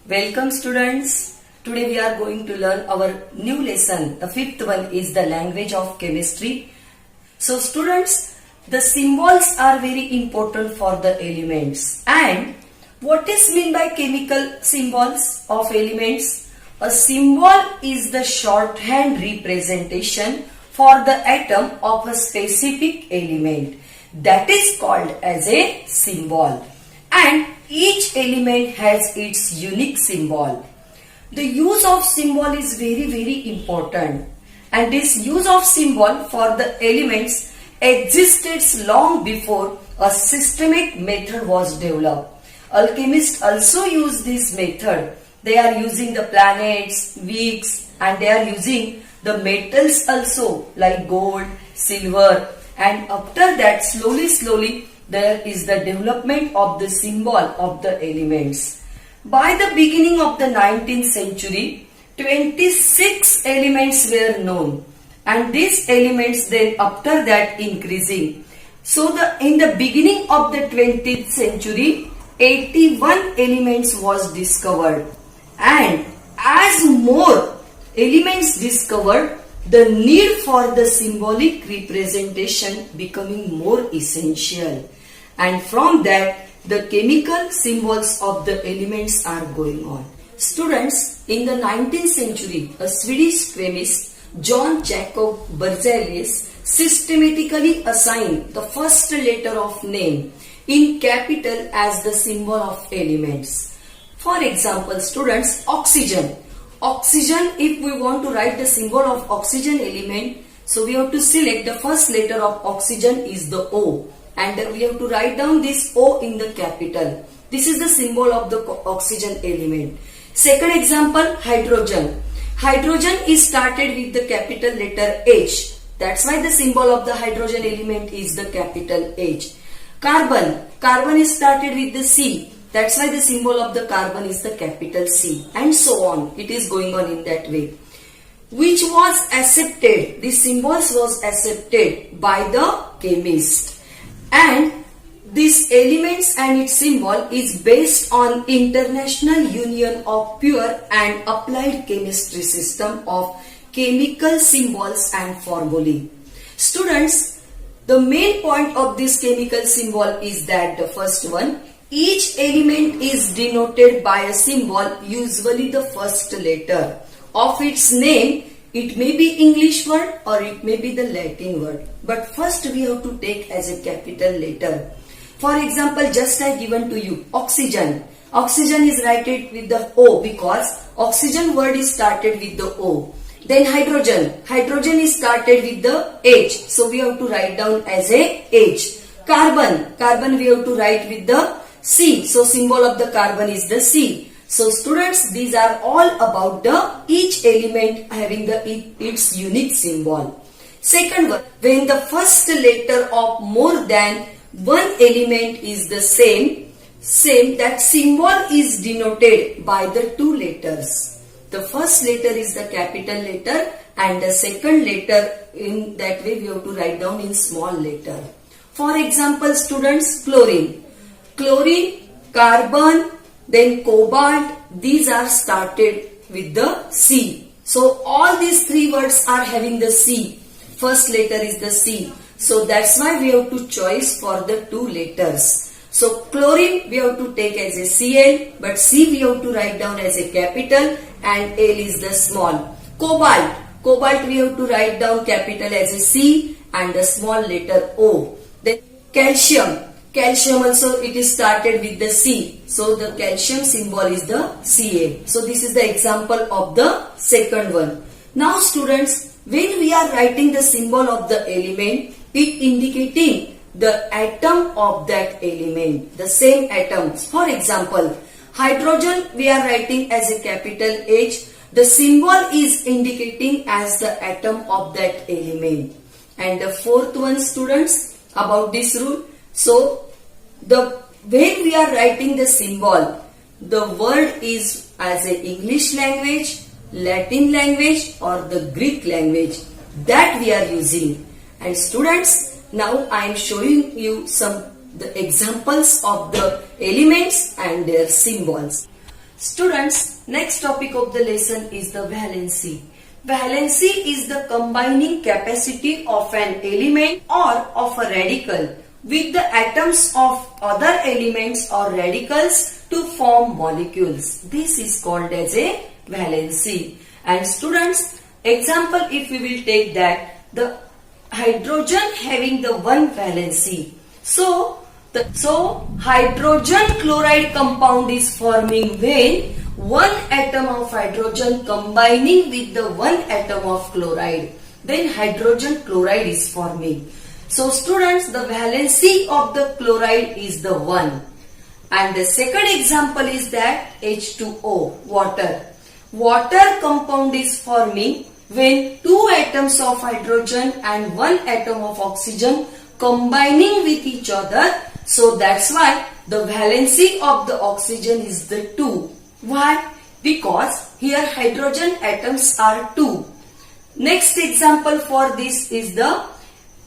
Welcome students. Today we are going to learn our new lesson. The fifth one is the language of chemistry. So students, the symbols are very important for the elements. And what is meant by chemical symbols of elements? A symbol is the shorthand representation for the atom of a specific element. That is called as a symbol. And each element has its unique symbol. The use of symbol is very important, and this use of symbol for the elements existed long before a systematic method was developed. Alchemists also use this method. They are using the planets, weeks, and they are using the metals also like gold, silver, and after that slowly there is the development of the symbol of the elements. By the beginning of the 19th century, 26 elements were known, and these elements then after that increasing. So in the beginning of the 20th century, 81 elements was discovered, and as more elements discovered, the need for the symbolic representation becoming more essential, and from that the chemical symbols of the elements are going on. Students, in the 19th century, a Swedish chemist, John Jacob Berzelius, systematically assigned the first letter of name in capital as the symbol of elements. For example, students, oxygen. Oxygen, if we want to write the symbol of oxygen element, so we have to select the first letter of oxygen is the O, and we have to write down this O in the capital. This is the symbol of the oxygen element. Second example, hydrogen. Hydrogen is started with the capital letter H. That's why the symbol of the hydrogen element is the capital H. Carbon. Carbon is started with the C. That's why the symbol of the carbon is the capital C, and so on. It is going on in that way. Which was accepted, the symbols was accepted by the chemist. And this elements and its symbol is based on International Union of Pure and Applied Chemistry system of chemical symbols and formulae. Students, the main point of this chemical symbol is that the first one, each element is denoted by a symbol, usually the first letter of its name. It may be English word or it may be the Latin word. But first we have to take as a capital letter. For example, just I given to you, oxygen. Oxygen is written with the O because oxygen word is started with the O. Then hydrogen. Hydrogen is started with the H. So we have to write down as a H. Carbon. Carbon we have to write with the C. So symbol of the carbon is the C. So students, these are all about the each element having its unique symbol. Second one, when the first letter of more than one element is the same, that symbol is denoted by the two letters. The first letter is the capital letter and the second letter, in that way we have to write down in small letter. For example, students, chlorine. Chlorine, carbon, then cobalt, these are started with the C. So all these three words are having the C. First letter is the C. So that's why we have to choose for the two letters. So chlorine we have to take as a Cl, but C we have to write down as a capital and L is the small. Cobalt. Cobalt we have to write down capital as a C and the small letter O. Then calcium. Calcium also it is started with the C. So the calcium symbol is the Ca. So this is the example of the second one. Now students, when we are writing the symbol of the element, it indicating the atom of that element, the same atoms. For example, hydrogen we are writing as a capital H. The symbol is indicating as the atom of that element. And the fourth one, students, about this rule. So when we are writing the symbol, the word is as a English language, Latin language or the Greek language that we are using. And students, now I am showing you the examples of the elements and their symbols. Students, next topic of the lesson is the valency. Valency is the combining capacity of an element or of a radical with the atoms of other elements or radicals to form molecules. This is called as a valency. And students, example, if we will take that, the hydrogen having the one valency. So hydrogen chloride compound is forming when one atom of hydrogen combining with the one atom of chloride. Then hydrogen chloride is forming. So students, the valency of the chloride is the 1. And the second example is that H2O, water. Water compound is forming when two atoms of hydrogen and one atom of oxygen combining with each other. So that's why the valency of the oxygen is the 2. Why? Because here hydrogen atoms are 2. Next example for this is the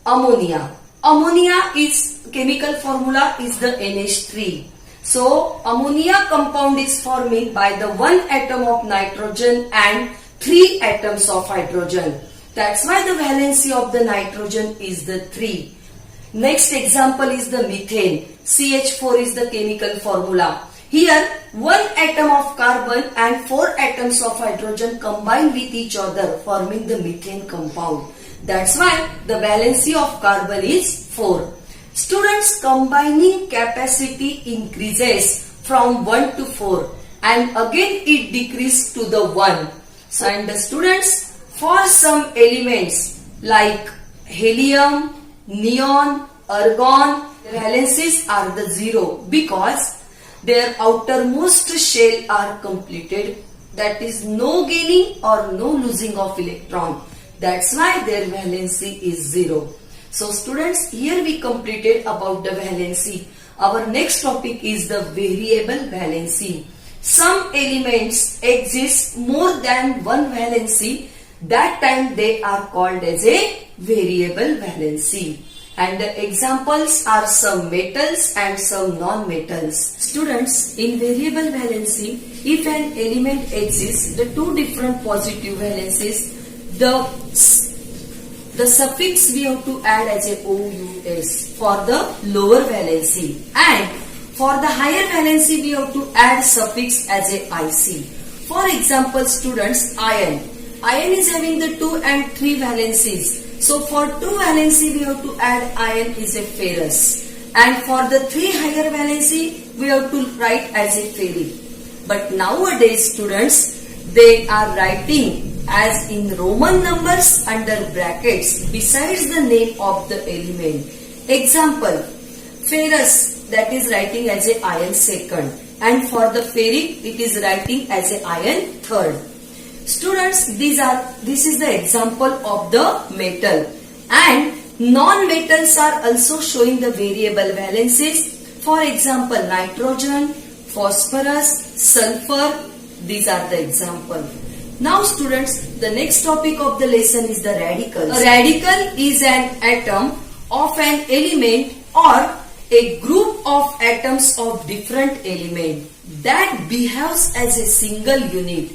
ammonia. Ammonia is chemical formula is the NH3. So ammonia compound is forming by the one atom of nitrogen and 3 atoms of hydrogen. That's why the valency of the nitrogen is the 3. Next example is the methane. CH4 is the chemical formula. Here, one atom of carbon and 4 atoms of hydrogen combine with each other, forming the methane compound. That's why the valency of carbon is 4. Students, combining capacity increases from 1 to 4 and again it decreases to the 1. So, and the students, for some elements like helium, neon, argon, valencies are the 0 because their outermost shell are completed. That is no gaining or no losing of electron. That's why their valency is 0. So students, here we completed about the valency. Our next topic is the variable valency. Some elements exist more than one valency. That time they are called as a variable valency. And the examples are some metals and some non-metals. Students, in variable valency, if an element exists, the two different positive valencies, the suffix we have to add as a OUS for the lower valency, and for the higher valency we have to add suffix as a IC. For example, students, iron. Iron is having the 2 and 3 valencies. So for 2 valency we have to add iron is a ferrous, and for the 3 higher valency we have to write as a ferric. But nowadays students, they are writing as in Roman numbers under brackets besides the name of the element. Example, ferrous, that is writing as a iron second, and for the ferric it is writing as a iron third. Students, this is the example of the metal, and non-metals are also showing the variable valencies. For example, nitrogen, phosphorus, sulfur, these are the example. Now students, the next topic of the lesson is the radicals. A radical is an atom of an element or a group of atoms of different element that behaves as a single unit,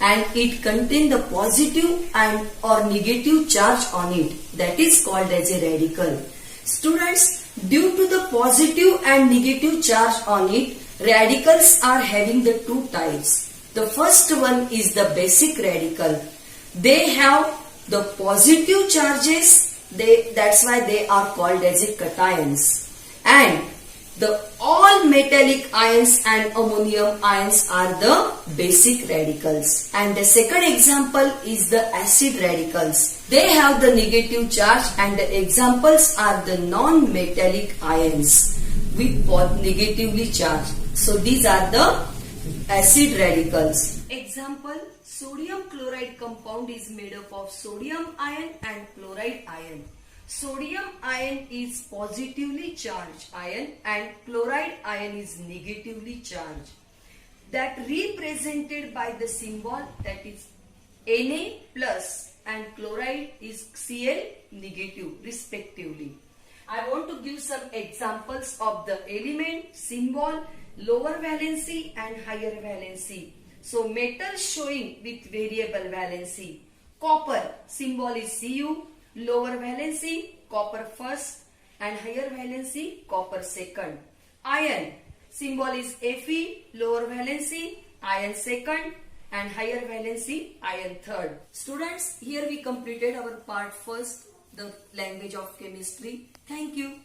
and it contains the positive and or negative charge on it. That is called as a radical. Students, due to the positive and negative charge on it, radicals are having the 2 types. The first one is the basic radical. They have the positive charges, that's why they are called as a cations. And the all metallic ions and ammonium ions are the basic radicals. And the second example is the acid radicals. They have the negative charge, and the examples are the non-metallic ions with both negatively charged. So these are the acid radicals. Example, sodium chloride compound is made up of sodium ion and chloride ion. Sodium ion is positively charged ion and chloride ion is negatively charged. That represented by the symbol, that is Na plus, and chloride is Cl negative respectively. I want to give some examples of the element, symbol lower valency and higher valency. So metal showing with variable valency. Copper symbol is Cu, lower valency copper first and higher valency copper second. Iron symbol is Fe, lower valency iron second and higher valency iron third. Students, here we completed our part first, the language of chemistry. Thank you.